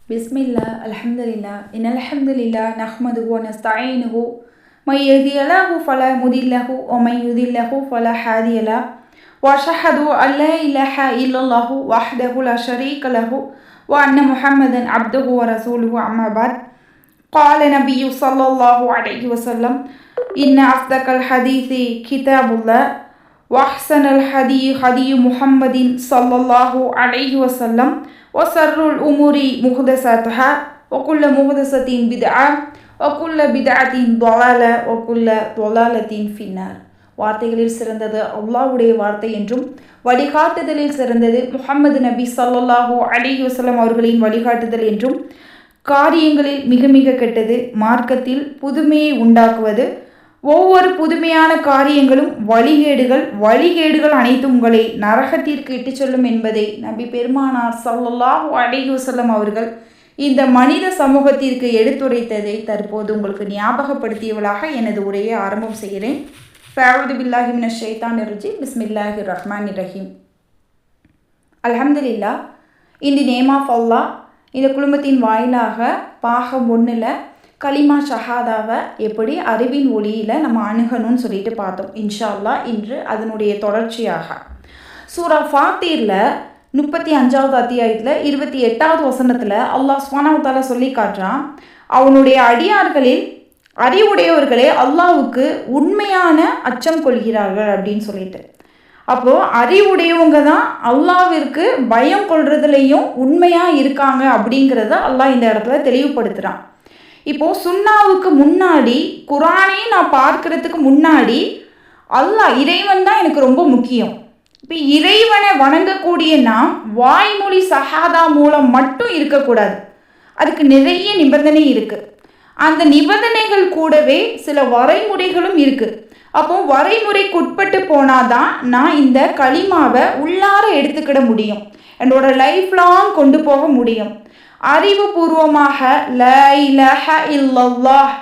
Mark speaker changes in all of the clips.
Speaker 1: பிஸ்மில்லா அல்ஹம்துலில்லாஹ் இன்னல் ஹம்துலில்லாஹ் நஹ்மதுஹு வ நஸ்தஈனுஹு மை யஹ்திஹில்லாஹு ஃபலா முதில்லஹு வ மை யுதில்லஹு ஃபலா ஹாதிய லஹு வ அஷ்ஹது அன் லா இலாஹா இல்லல்லாஹு வஹ்தஹு லா ஷரீக லஹு வ அன்ன முஹம்மதன் அப்துஹு வ ரசூலுஹு அம்மா பஅத். قال نبي صلى الله عليه وسلم إن أصدق الحديث كتاب الله وأحسن الهدي هدي محمد صلى الله عليه وسلم وشر الأمور محدثاتها وكل محدثة بدعة وكل بدعة ضلالة وكل ضلالة في النار. வார்த்தைகளில் சிறந்தது அல்லாஹ்வுடைய வார்த்தை என்றும் வழிகாட்டுதலில் சிறந்தது முஹம்மது நபி ஸல்லல்லாஹு அலைஹி வஸல்லம் அவர்களின் வழிகாட்டுதல் என்றும், காரியங்களில் மிக மிக கெட்டது மார்க்கத்தில் புதுமையை உண்டாக்குவது, ஒவ்வொரு புதுமையான காரியங்களும் வழிகேடுகள் அனைத்தும் உங்களை நரகத்திற்கு இட்டுச் செல்லும் என்பதை நபி பெருமானார் ஸல்லல்லாஹு அலைஹி வஸல்லம் அவர்கள் இந்த மனித சமூகத்திற்கு எடுத்துரைத்ததை தற்போது உங்களுக்கு ஞாபகப்படுத்தியவளாக எனது உரையை ஆரம்பம் செய்கிறேன். ஃபஅஊது பில்லாஹி மினஷ் ஷைத்தானிர் ரஜீம். பிஸ்மில்லாஹிர் ரஹ்மானிர் ரஹீம். அல்ஹம்துலில்லாஹ். இன் தி நேம் ஆஃப் அல்லாஹ். இந்த குழுமத்தின் வாயிலாக பாகம் 1ல் கலிமா ஷஹாதாவை எப்படி அறிவின் ஒளியில் நம்ம அணுகணும்னு சொல்லிட்டு பார்த்தோம். இன்ஷா அல்லாஹ் இன்று அதனுடைய தொடர்ச்சியாக சூரா ஃபாத்திரில் 35வது அத்தியாயத்தில் 28வது வசனத்தில் அல்லாஹ் சுப்ஹானஹு வ தஆலா சொல்லி காட்டுறான், அவனுடைய அடியார்களில் அறிவுடையவர்களே அல்லாஹ்வுக்கு உண்மையான அச்சம் கொள்கிறார்கள் அப்படின்னு சொல்லிட்டு. அப்போது அறிவுடையவங்க தான் அல்லாஹ்விற்கு பயம் கொள்றதுலேயும் உண்மையாக இருக்காங்க அப்படிங்கிறத அல்லாஹ் இந்த இடத்துல தெளிவுபடுத்துகிறான். இப்போது சுன்னாவுக்கு முன்னாடி குரானையும் நான் பார்க்கறதுக்கு முன்னாடி அல்லாஹ் இறைவன் தான் எனக்கு ரொம்ப முக்கியம். இப்போ இறைவனை வணங்கக்கூடிய நாம் வாய்மொழி ஷஹாதா மூலம் மட்டும் இருக்கக்கூடாது. அதுக்கு நிறைய நிபந்தனை இருக்குது. அந்த நிபந்தனைகள் கூடவே சில வரைமுறைகளும் இருக்குது. அப்போ வரைமுறைக்கு உட்பட்டு போனாதான் நான் இந்த கலிமாவை உள்ளார எடுத்துக்கிட முடியும், என்னோட லைஃப் லாங் கொண்டு போக முடியும். அறிவுபூர்வமாக லா இலாஹா இல்லல்லாஹ்,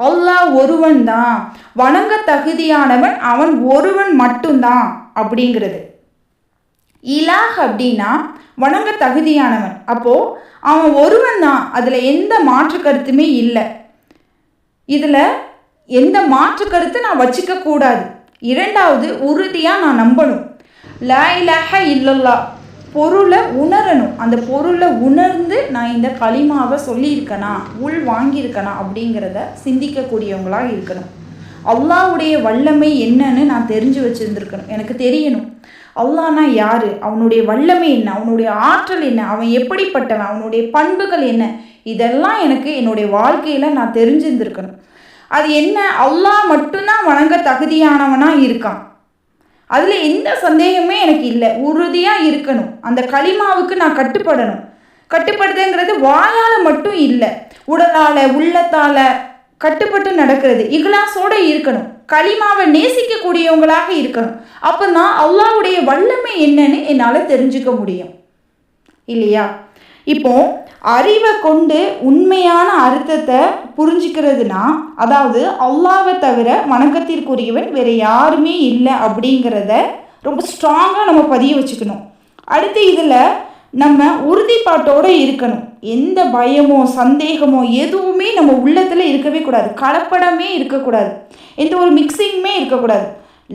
Speaker 1: அல்லாஹ் ஒருவன் தான், வணங்க தகுதியானவன் அவன் ஒருவன் மட்டும்தான் அப்படிங்கிறது. இலாஹ் அப்படின்னா வணங்க தகுதியானவன், அப்போது அவன் ஒருவன் தான், அதில் எந்த மாற்று கருத்துமே இல்லை. இதில் எந்த மாற்று கருத்து நான் வச்சுக்க கூடாது. இரண்டாவது, உறுதியாக நான் நம்பணும். லா இலாஹா இல்லல்லாஹ் பொருளை உணரணும். அந்த பொருளை உணர்ந்து நான் இந்த கலிமாவை சொல்லியிருக்கேனா, உள் வாங்கியிருக்கேனா அப்படிங்கிறத சிந்திக்கக்கூடியவங்களாக இருக்கணும். அல்லாஹ்வுடைய வல்லமை என்னன்னு நான் தெரிஞ்சு வச்சுருந்துருக்கணும், எனக்கு தெரியணும். அல்லாஹ்னா யார், அவனுடைய வல்லமை என்ன, அவனுடைய ஆற்றல் என்ன, அவன் எப்படிப்பட்டவன், அவனுடைய பண்புகள் என்ன, இதெல்லாம் எனக்கு என்னுடைய வாழ்க்கையில் நான் தெரிஞ்சிருந்துருக்கணும். அது என்ன, அல்லாஹ் மட்டும்தான் வணங்க தகுதியானவனாக இருக்கான், அதில் எந்த சந்தேகமே எனக்கு இல்லை. உறுதியாக இருக்கணும். அந்த கலிமாவுக்கு நான் கட்டுப்படணும். கட்டுப்படுதுங்கிறது வாயால் மட்டும் இல்லை, உடலால் உள்ளத்தால் கட்டுப்பட்டு நடக்கிறது. இக்லாஸோடு இருக்கணும். கலிமாவை நேசிக்கக்கூடியவங்களாக இருக்கணும். அப்போ தான் அல்லாஹ்வுடைய வல்லமை என்னன்னு என்னால் தெரிஞ்சுக்க முடியும், இல்லையா? இப்போ அறிவை கொண்டு உண்மையான அர்த்தத்தை புரிஞ்சுக்கிறதுனா, அதாவது அல்லாஹ்வை தவிர வணக்கத்திற்குரியவன் வேறு யாருமே இல்லை அப்படிங்கிறத ரொம்ப ஸ்ட்ராங்காக நம்ம பதிய வச்சுக்கணும். அடுத்து இதில் நம்ம உறுதிப்பாட்டோடு இருக்கணும். எந்த பயமோ சந்தேகமோ எதுவுமே நம்ம உள்ளத்தில் இருக்கவே கூடாது. கலப்படமே இருக்கக்கூடாது. எந்த ஒரு மிக்சிங்குமே இருக்கக்கூடாது.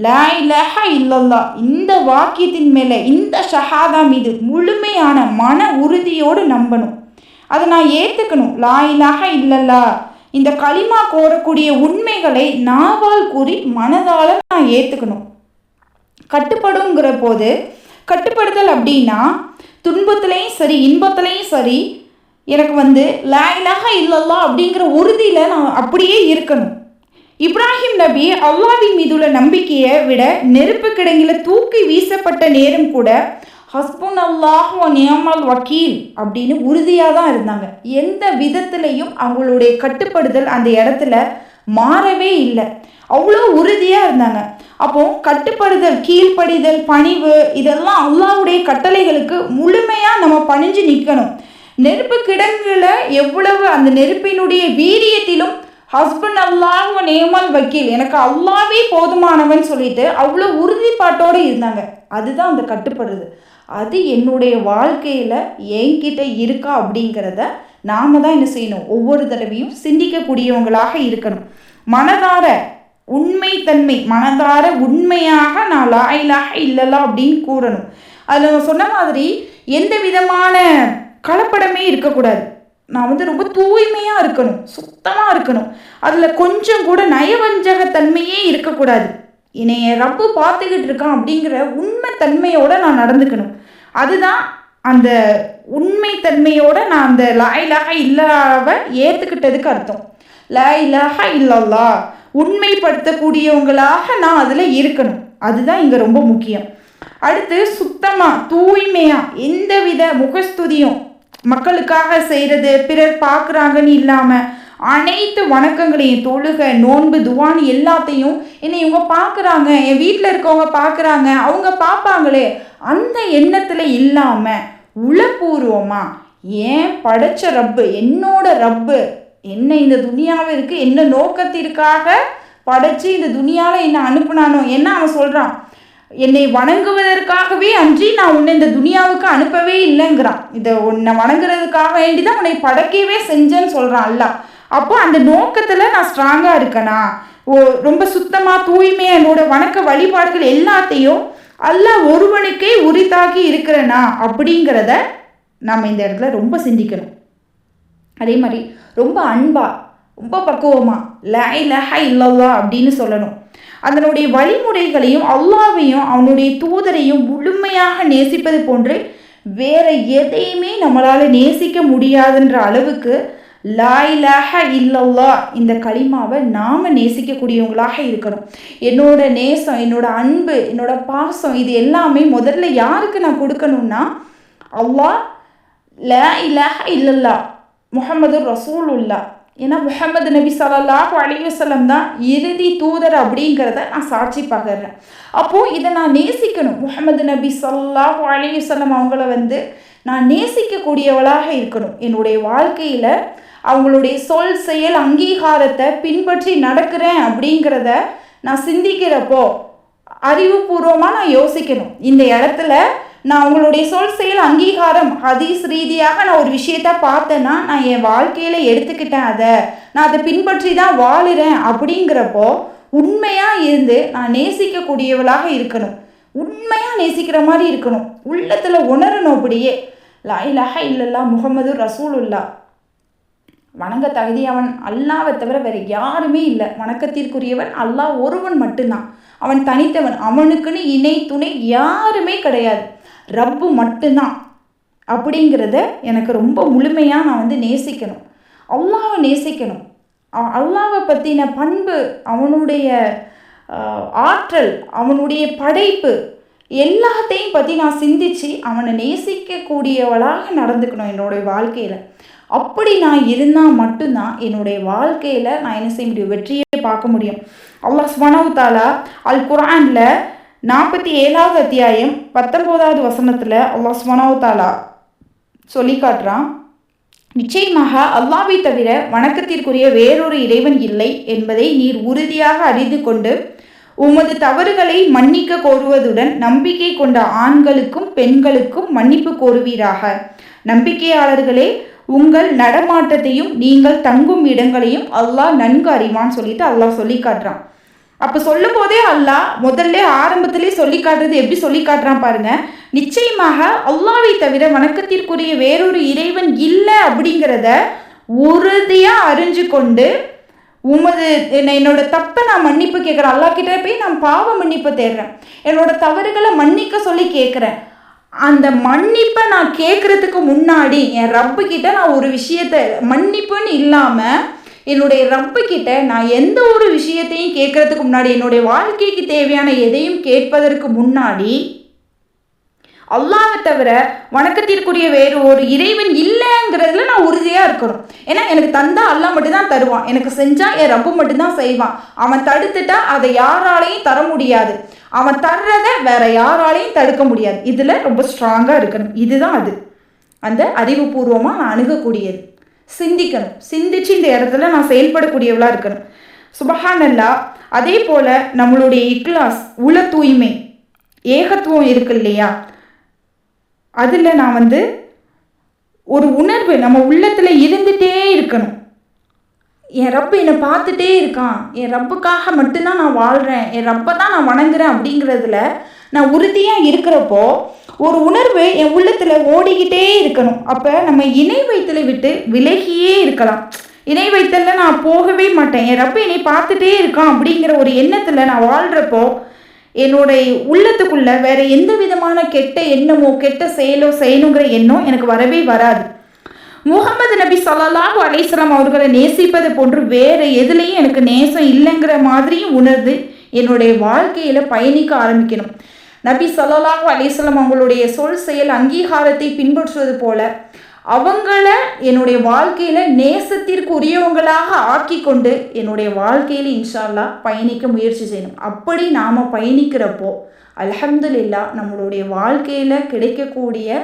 Speaker 1: லா இலாஹா இல்லல்லாஹ் இந்த வாக்கியத்தின் மேலே, இந்த ஷஹாதா மீது முழுமையான மன உறுதியோடு நம்பணும். அதை நான் ஏற்றுக்கணும். லா இலாஹா இல்லல்லாஹ் இந்த கலிமா கோரக்கூடிய உண்மைகளை நாவால் கூறி மனதால் நான் ஏற்றுக்கணும். கட்டுப்படுங்கிற போது, கட்டுப்படுதல் அப்படின்னா துன்பத்துலேயும் சரி இன்பத்துலேயும் சரி எனக்கு லா இலாஹா இல்லல்லாஹ் அப்படிங்கிற உறுதியில் நான் அப்படியே இருக்கணும். இப்ராஹிம் நபி அல்லாஹ்வின் மீதுள்ள நம்பிக்கையை விட நெருப்பு கிடங்கில் தூக்கி வீசப்பட்ட நேரம் கூட ஹஸ்புன் அல்லாஹ் வ நிஅமல் வக்கீல் அப்படின்னு உறுதியாக தான் இருந்தாங்க. எந்த விதத்துலையும் அவங்களுடைய கட்டுப்படுதல் அந்த இடத்துல மாறவே இல்லை. அவ்வளோ உறுதியாக இருந்தாங்க. அப்போ கட்டுப்படுதல், கீழ்ப்படிதல், பணிவு இதெல்லாம் அல்லாஹ்வுடைய கட்டளைகளுக்கு முழுமையாக நம்ம பணிஞ்சு நிற்கணும். நெருப்பு கிடங்குல எவ்வளவு அந்த நெருப்பினுடைய வீரியத்திலும் ஹஸ்பண்ட் அல்லாஹ் வ நிஅமல் வக்கீல், எனக்கு அல்லாஹ்வே போதுமானவன் சொல்லிட்டு அவ்வளோ உறுதிப்பாட்டோடு இருந்தாங்க. அதுதான் அந்த கட்டுப்படுறது. அது என்னுடைய வாழ்க்கையில் என்கிட்ட இருக்கா அப்படிங்கிறத நாம தான் என்ன செய்யணும், ஒவ்வொரு தடவையும் சிந்திக்கக்கூடியவங்களாக இருக்கணும். மனதார உண்மைத்தன்மை, மனதார உண்மையாக நான் லா இலாஹ இல்லல்லாஹ் அப்படின்னு கூறணும். அதில் சொன்ன மாதிரி எந்த விதமான கலப்படமே இருக்கக்கூடாது. நான் ரொம்ப தூய்மையாக இருக்கணும், சுத்தமாக இருக்கணும். அதில் கொஞ்சம் கூட நயவஞ்சகத்தன்மையே இருக்கக்கூடாது. என்னைய ரப்பு பார்த்துக்கிட்டு இருக்கான் அப்படிங்கிற உண்மை தன்மையோடு நான் நடந்துக்கணும். அதுதான் அந்த உண்மைத்தன்மையோடு நான் அந்த லா இலாஹ இல்லல்லாஹ்வை ஏற்றுக்கிட்டதுக்கு அர்த்தம். லா இலாஹ இல்லல்லாஹ் உண்மைப்படுத்தக்கூடியவங்களாக நான் அதில் இருக்கணும். அதுதான் இங்கே ரொம்ப முக்கியம். அடுத்து சுத்தமாக தூய்மையாக எந்தவித முகஸ்துதியும் மக்களுக்காக செய்கிறது, பிறர் பார்க்குறாங்கன்னு இல்லாமல் அனைத்து வணக்கங்களையும், தொழுகை, நோன்பு, துவான்னு எல்லாத்தையும் என்னை இவங்க பார்க்குறாங்க, என் வீட்டில் இருக்கவங்க பார்க்குறாங்க, அவங்க பார்ப்பாங்களே அந்த எண்ணத்தில் இல்லாமல் உளப்பூர்வமாக ஏன் படைச்ச ரப்பு, என்னோட ரப்பு என்ன இந்த துனியாவிற்கு என்ன நோக்கத்திற்காக படைச்சு இந்த துனியாவில் என்னை அனுப்புனானோ, என்ன அவன் சொல்கிறான், என்னை வணங்குவதற்காகவே அன்றி நான் உன்னை இந்த துனியாவுக்கு அனுப்பவே இல்லைங்கிறான். இதை உன்னை வணங்குறதுக்காக வேண்டி தான் உன்னை படைக்கவே செஞ்சேன்னு சொல்கிறான் அல்லாஹ். அப்போ அந்த நோக்கத்தில் நான் ஸ்ட்ராங்காக இருக்கேனா, ரொம்ப சுத்தமாக தூய்மையாக என்னோட வணக்க வழிபாடுகள் எல்லாத்தையும் அல்லாஹ் ஒருவனுக்கே உரித்தாக்கி இருக்கிறேனா அப்படிங்கிறத நம்ம இந்த இடத்துல ரொம்ப சிந்திக்கணும். அதே மாதிரி ரொம்ப அன்பா, ரொம்ப பக்குவமா லா இலாஹ இல்லல்லாஹ் அப்படின்னு சொல்லணும். அதனுடைய வழிமுறைகளையும் அல்லாஹ்வையும் அவனுடைய தூதரையும் முழுமையாக நேசிப்பது போன்று வேற எதையுமே நம்மளால் நேசிக்க முடியாதுன்ற அளவுக்கு லா இலாஹ இல்லல்லாஹ் இந்த கலிமாவை நாம் நேசிக்கக்கூடியவங்களாக இருக்கணும். என்னோட நேசம், என்னோட அன்பு, என்னோட பாசம் இது எல்லாமே முதல்ல யாருக்கு நான் கொடுக்கணும்னா அல்லாஹ் லா இலாஹ இல்லல்லாஹ் முஹம்மது ரசூலுல்லாஹ். ஏன்னா முஹம்மது நபி ஸல்லல்லாஹு அலைஹி வஸல்லம் தான் இறுதி தூதர் அப்படிங்கிறத நான் சாட்சி பகர்றேன். அப்போது இதை நான் நேசிக்கணும். முஹம்மது நபி ஸல்லல்லாஹு அலைஹி வஸல்லம் அவங்கள நான் நேசிக்கக்கூடியவளாக இருக்கணும். என்னுடைய வாழ்க்கையில் அவங்களுடைய சொல் செயல் அங்கீகாரத்தை பின்பற்றி நடக்கிறேன் அப்படிங்கிறத நான் சிந்திக்கிறப்போ அறிவுபூர்வமாக நான் யோசிக்கணும். இந்த இடத்துல நான் உங்களுடைய சொல் செயல் அங்கீகாரம் ஹதீஸ் ரீதியாக நான் ஒரு விஷயத்த பார்த்தேன்னா நான் என் வாழ்க்கையில் எடுத்துக்கிட்டேன், நான் அதை பின்பற்றி தான் வாழுறேன் அப்படிங்கிறப்போ உண்மையாக இருந்து நான் நேசிக்கக்கூடியவளாக இருக்கணும். உண்மையாக நேசிக்கிற மாதிரி இருக்கணும். உள்ளத்தில் உணரணும். அப்படியே லா இலாஹ இல்லல்லாஹ் முஹம்மது ரசூலுல்லாஹ் வணங்க தகுதியவன் அல்லாஹ்வை தவிர வேறு யாருமே இல்லை. வணக்கத்திற்குரியவன் அல்லாஹ் ஒருவன் மட்டும்தான். அவன் தனித்தவன், அவனுக்குன்னு இணை துணை யாருமே கிடையாது. ரப்பு மட்டும்தான். அப்படிங்கிறத எனக்கு ரொம்ப முழுமையாக நான் நேசிக்கணும். அல்லாஹ்வை நேசிக்கணும். அல்லாஹ்வை பற்றின பண்பு, அவனுடைய ஆற்றல், அவனுடைய படைப்பு எல்லாத்தையும் பற்றி நான் சிந்தித்து அவனை நேசிக்கக்கூடியவளாக நடந்துக்கணும் என்னுடைய வாழ்க்கையில். அப்படி நான் இருந்தால் மட்டும்தான் என்னுடைய வாழ்க்கையில் நான் என்ன செய்ய முடியும், வெற்றியை பார்க்க முடியும். அல்லாஹ் சுப்ஹானஹு வ தஆலா அல் குர்ஆனில் 47வது அத்தியாயம் 19வது வசனத்தில் அல்லாஹ் சுப்ஹானஹு வ தஆலா சொல்லி காட்டுறான், நிச்சயமாக அல்லாஹ்வை தவிர வணக்கத்திற்குரிய வேறொரு இறைவன் இல்லை என்பதை நீர் உறுதியாக அறிந்து கொண்டு உமது தவறுகளை மன்னிக்க கோருவதுடன் நம்பிக்கை கொண்ட ஆண்களுக்கும் பெண்களுக்கும் மன்னிப்பு கோருவீராக. நம்பிக்கையாளர்களே, உங்கள் நடமாட்டத்தையும் நீங்கள் தங்கும் இடங்களையும் அல்லாஹ் நன்கு அறிவான்னு சொல்லிட்டு அல்லாஹ் சொல்லி காட்டுறான். அப்போ சொல்லும் போதே அல்லாஹ் முதல்ல ஆரம்பத்திலே சொல்லி காட்டுறது எப்படி சொல்லி காட்டுறான் பாருங்க. நிச்சயமாக அல்லாஹ்வை தவிர வணக்கத்திற்குரிய வேறொரு இறைவன் இல்லை அப்படிங்கிறத உறுதியாக அறிஞ்சு கொண்டு என்னோட தப்பை நான் மன்னிப்பு கேட்குறேன். அல்லாஹ் கிட்ட போய் நான் பாவ மன்னிப்பு தேடுறேன். என்னோட தவறுகளை மன்னிக்க சொல்லி கேட்குறேன். அந்த மன்னிப்பை நான் கேட்குறதுக்கு முன்னாடி என் ரப்பு கிட்ட நான் ஒரு விஷயத்தை மன்னிப்புன்னு இல்லாமல் என்னுடைய ரப்பு கிட்ட நான் எந்த ஒரு விஷயத்தையும் கேட்கறதுக்கு முன்னாடி, என்னுடைய வாழ்க்கைக்கு தேவையான எதையும் கேட்பதற்கு முன்னாடி அல்லாஹ்வை தவிர வணக்கத்திற்குரிய வேறு ஒரு இறைவன் இல்லைங்கிறதுல நான் உறுதியாக இருக்கணும். ஏன்னா எனக்கு தந்தா அல்லாஹ் மட்டும்தான் தருவான், எனக்கு செஞ்சால் என் ரப்பு மட்டும்தான் செய்வான். அவன் தடுத்துட்டா அதை யாராலையும் தர முடியாது, அவன் தர்றதை வேற யாராலையும் தடுக்க முடியாது. இதில் ரொம்ப ஸ்ட்ராங்காக இருக்கணும். இதுதான் அது அந்த அறிவுபூர்வமாக நான் அணுகக்கூடியது. சிந்திக்கணும். சிந்திச்சு இந்த இடத்துல நான் செயல்படக்கூடியவளாக இருக்கணும். சுபஹானல்லாஹ். அதே போல் நம்மளுடைய இக்லாஸ், உள தூய்மை, ஏகத்துவம் இருக்கு இல்லையா, அதில் நான் ஒரு உணர்வு நம்ம உள்ளத்தில் இருந்துகிட்டே இருக்கணும். என் ரப்பு என்னை பார்த்துட்டே இருக்கான், என் ரப்புக்காக மட்டும்தான் நான் வாழ்கிறேன், என் ரப்பை தான் நான் வணங்குறேன் அப்படிங்கிறதுல நான் உறுதியாக இருக்கிறப்போ ஒரு உணர்வு என் உள்ளத்தில் ஓடிக்கிட்டே இருக்கணும். அப்போ நம்ம இணை வைத்தலை விட்டு விலகியே இருக்கலாம். இணை வைத்தலில் நான் போகவே மாட்டேன், என் ரப்பு என்னை பார்த்துட்டே இருக்கான் அப்படிங்கிற ஒரு எண்ணத்தில் நான் வாழ்கிறப்போ என்னுடைய உள்ளத்துக்குள்ளே வேறு எந்த விதமான கெட்ட எண்ணமோ கெட்ட செயலோ செய்யணுங்கிற எண்ணம் எனக்கு வரவே வராது. முகமது நபி ஸல்லல்லாஹு அலைஹி வஸல்லம் அவர்களை நேசிப்பதை போன்று வேறு எதுலேயும் எனக்கு நேசம் இல்லைங்கிற மாதிரியும் உணர்ந்து என்னுடைய வாழ்க்கையில் பயணிக்க ஆரம்பிக்கணும். நபி ஸல்லல்லாஹு அலைஹி வஸல்லம் அவங்களுடைய சொல் செயல் அங்கீகாரத்தை பின்பற்றுவது போல அவங்கள என்னுடைய வாழ்க்கையில் நேசத்திற்கு உரியவங்களாக ஆக்கி கொண்டு என்னுடைய வாழ்க்கையில் இன்ஷா அல்லாஹ் பயணிக்க முயற்சி செய்யணும். அப்படி நாம் பயணிக்கிறப்போ அல்ஹம்துலில்லாஹ் நம்மளுடைய வாழ்க்கையில் கிடைக்கக்கூடிய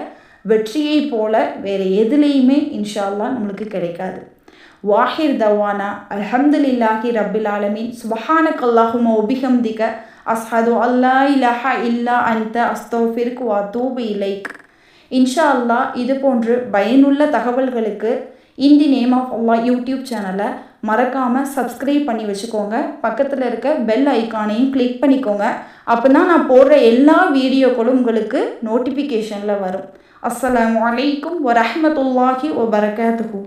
Speaker 1: வெற்றியை போல வேறு எதுலேயுமே இன்ஷா அல்லாஹ் நம்மளுக்கு கிடைக்காது. வாஹிர் தவானா அல்ஹம்துலில்லாஹி ரப்பில் ஆலமீன் சுப்ஹானக அல்லாஹும்ம வபிஹம்திக அஸ்ஹது அல்லா இலாஹா இல்லா அன்த அஸ்தக்ஃபிருக வ அத்தூபு இலைக். இன்ஷா அல்லாஹ் இது போன்று பயனுள்ள தகவல்களுக்கு in the name of Allah YouTube சேனலை மறக்காமல் சப்ஸ்கிரைப் பண்ணி வச்சுக்கோங்க. பக்கத்தில் இருக்க பெல் ஐக்கானையும் கிளிக் பண்ணிக்கோங்க. அப்போ தான் நான் போடுற எல்லா வீடியோக்களும் உங்களுக்கு நோட்டிஃபிகேஷனில் வரும். அஸ்ஸலாமு அலைக்கும் வரஹ்மத்துல்லாஹி வபரகாத்துஹு.